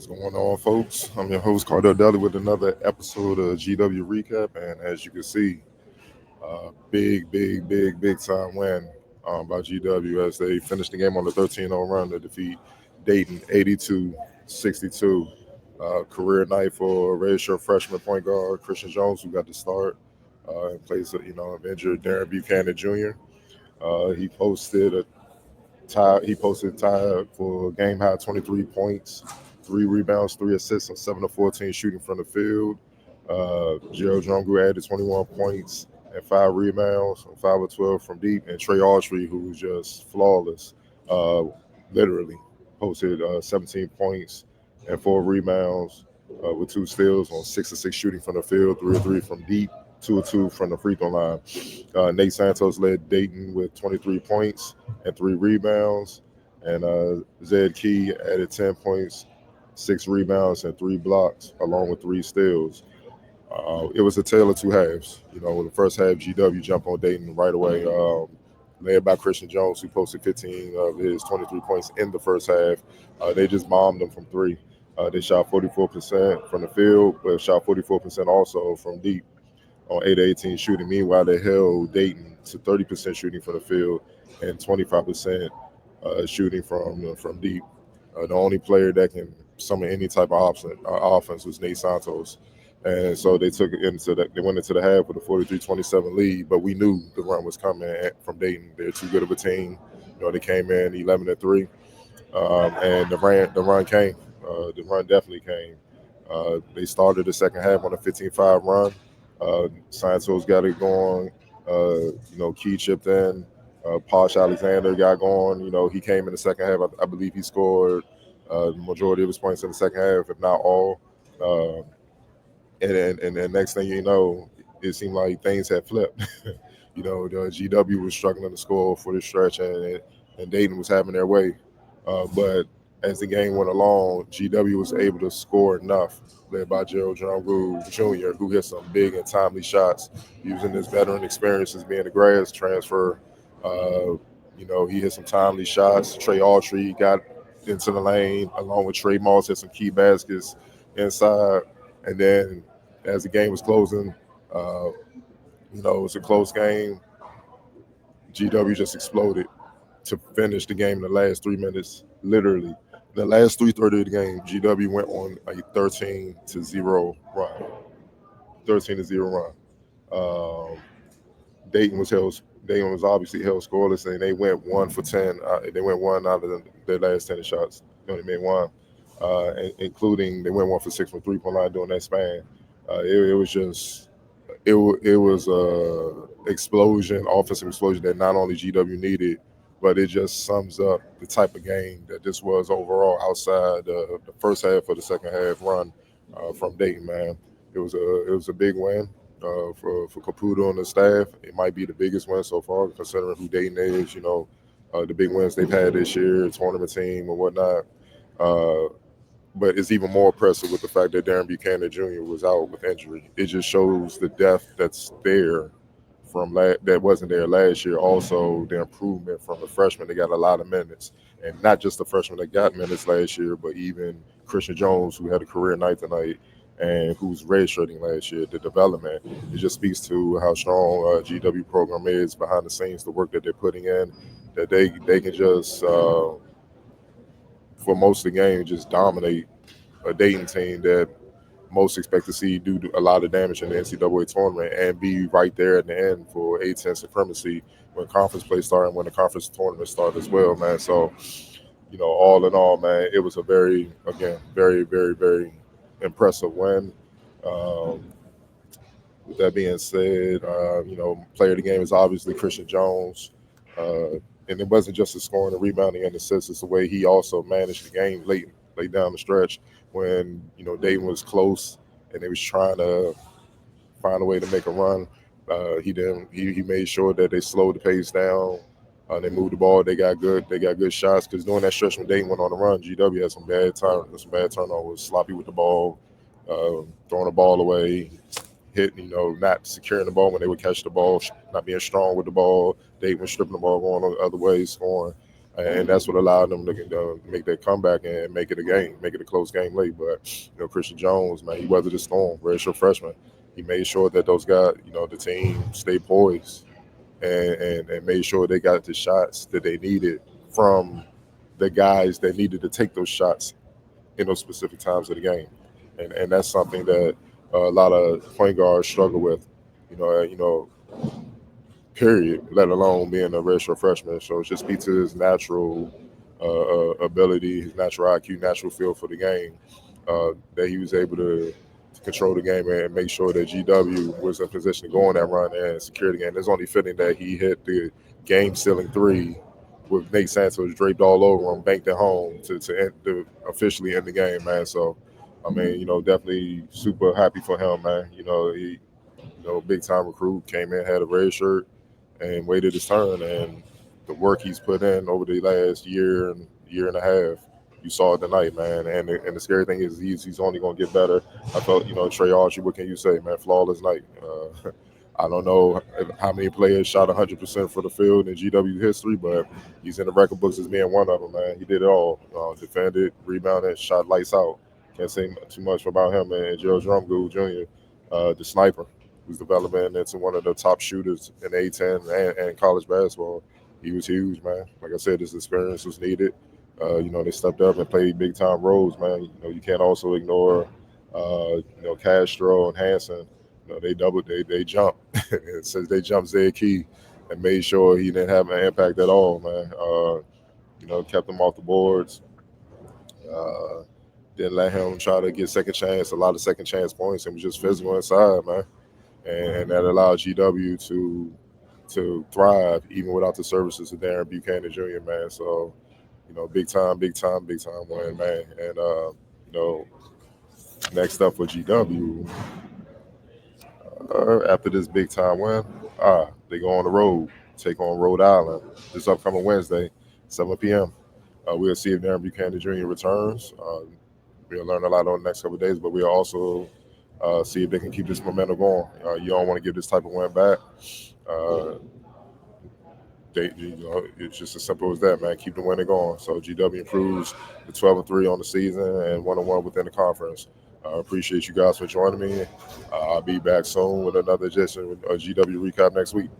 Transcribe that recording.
Going on, folks? I'm your host, Cardell Deli, with another episode of GW Recap. And as you can see, big time win by GW as they finished the game on the 13-0 run to defeat Dayton 82-62. Career night for Redshirt freshman point guard Christian Jones, who got the start in place of injured Darren Buchanan Jr. He posted a tie for game high 23 points, 3 rebounds, 3 assists, and 7 of 14 shooting from the field. Gerald Drumgu added 21 points and 5 rebounds, 5 of 12 from deep. And Trey Autry, who was just flawless, uh, literally posted 17 points and 4 rebounds with 2 steals on 6 of 6 shooting from the field, 3 of 3 from deep, 2 of 2 from the free throw line. Nate Santos led Dayton with 23 points and 3 rebounds. And Zed Key added 10 points, 6 rebounds, and 3 blocks, along with 3 steals. It was a tale of two halves. In the first half, GW jumped on Dayton right away, led by Christian Jones, who posted 15 of his 23 points in the first half. They just bombed them from three. They shot 44% from the field, but shot 44% also from deep on 8 of 18 shooting. Meanwhile, they held Dayton to 30% shooting from the field and 25% shooting from deep. The only player that can summon any type of offense was Nate Santos. And so they took it into that. They went into the half with a 43-27 lead, but we knew the run was coming from Dayton. They're too good of a team. They came in 11-3, and the run came. The run definitely came. They started the second half on a 15-5 run. Santos got it going. Key chipped in. Posh Alexander got going. He came in the second half. I believe he scored the majority of his points in the second half, if not all. And then next thing you know, it seemed like things had flipped. The GW was struggling to score for the stretch, and Dayton was having their way. But as the game went along, GW was able to score enough, led by Gerald Jr., who hit some big and timely shots using his veteran experience as being a grad transfer. He hit some timely shots. Trey Autry got into the lane, along with Trey Moss, hit some key baskets inside. And then as the game was closing, it was a close game. GW just exploded to finish the game in the last 3 minutes. Literally, the last 3:30 of the game, GW went on a 13-0 run. 13-0 run. Dayton was obviously held scoreless, and they went 1 for 10. They went 1 out of their last 10 shots. They only made 1, including they went 1 for 6 from 3-point line during that span. It was offensive explosion that not only GW needed, but it just sums up the type of game that this was overall outside the first half of the second half run from Dayton. Man, it was a big win for Caputo and the staff. It might be the biggest win so far, considering who Dayton is. The big wins they've had this year, tournament team and whatnot. But it's even more impressive with the fact that Darren Buchanan Jr. was out with injury. It just shows the depth that's there that wasn't there last year. Also, the improvement from the freshmen. They got a lot of minutes, and not just the freshmen that got minutes last year, but even Christian Jones, who had a career night tonight, and who's redshirting last year. The development, it just speaks to how strong GW program is behind the scenes. The work that they're putting in, that they can just for most of the game just dominate a Dayton team that most expect to see do a lot of damage in the NCAA tournament and be right there at the end for A-10 supremacy when conference play started and when the conference tournament started as well, man. So, all in all, man, it was a very, very, very impressive win. With that being said, player of the game is obviously Christian Jones. And it wasn't just the scoring, the rebounding, and assists. It's the way he also managed the game late down the stretch when Dayton was close and they was trying to find a way to make a run. He made sure that they slowed the pace down. They moved the ball. They got good shots because during that stretch when Dayton went on the run, GW had some bad turnovers, sloppy with the ball, throwing the ball away, not securing the ball when they would catch the ball, not being strong with the ball. Dayton was stripping the ball, going on the other way, scoring. and that's what allowed them to make that comeback and make it a game, make it a close game late. But Christian Jones, man, he weathered the storm. Redshirt freshman, he made sure that those guys, the team stayed poised and made sure they got the shots that they needed from the guys that needed to take those shots in those specific times of the game, and that's something that a lot of point guards struggle with. Period, let alone being a redshirt freshman. So it just speaks to his natural ability, his natural IQ, natural feel for the game, that he was able to control the game and make sure that GW was in position to go on that run and secure the game. It's only fitting that he hit the game-sealing three with Nate Santos draped all over him, banked it home to officially end the game, man. So, I mean, definitely super happy for him, man. He, big time recruit, came in, had a red shirt, and waited his turn. And the work he's put in over the last year and a half, you saw it tonight, man. And the scary thing is he's only going to get better. I thought, Trey Archie, what can you say, man? Flawless night. I don't know how many players shot 100% for the field in GW history, but he's in the record books as being one of them, man. He did it all. Defended, rebounded, shot lights out. Can't say too much about him. And Gerald Drumgoole Jr., the sniper, who's developing into one of the top shooters in A10 and college basketball. He was huge, man. Like I said, this experience was needed. They stepped up and played big time roles, man. You can't also ignore, Castro and Hanson. They jumped. Since they jumped Zay Key and made sure he didn't have an impact at all, man. Kept him off the boards. Didn't let him try to get a lot of second chance points, and was just physical inside, man. And that allowed GW to thrive even without the services of Darren Buchanan Jr., man. So, big time win, man. And next up for GW, after this big time win, they go on the road, take on Rhode Island this upcoming Wednesday, 7 p.m. We'll see if Darren Buchanan Jr. returns. We'll learn a lot on the next couple of days, but we'll also see if they can keep this momentum going. You don't want to give this type of win back. It's just as simple as that, man. Keep the winning going. So GW improves to 12-3 on the season and 1-1 within the conference. Appreciate you guys for joining me. I'll be back soon with another edition of GW Recap next week.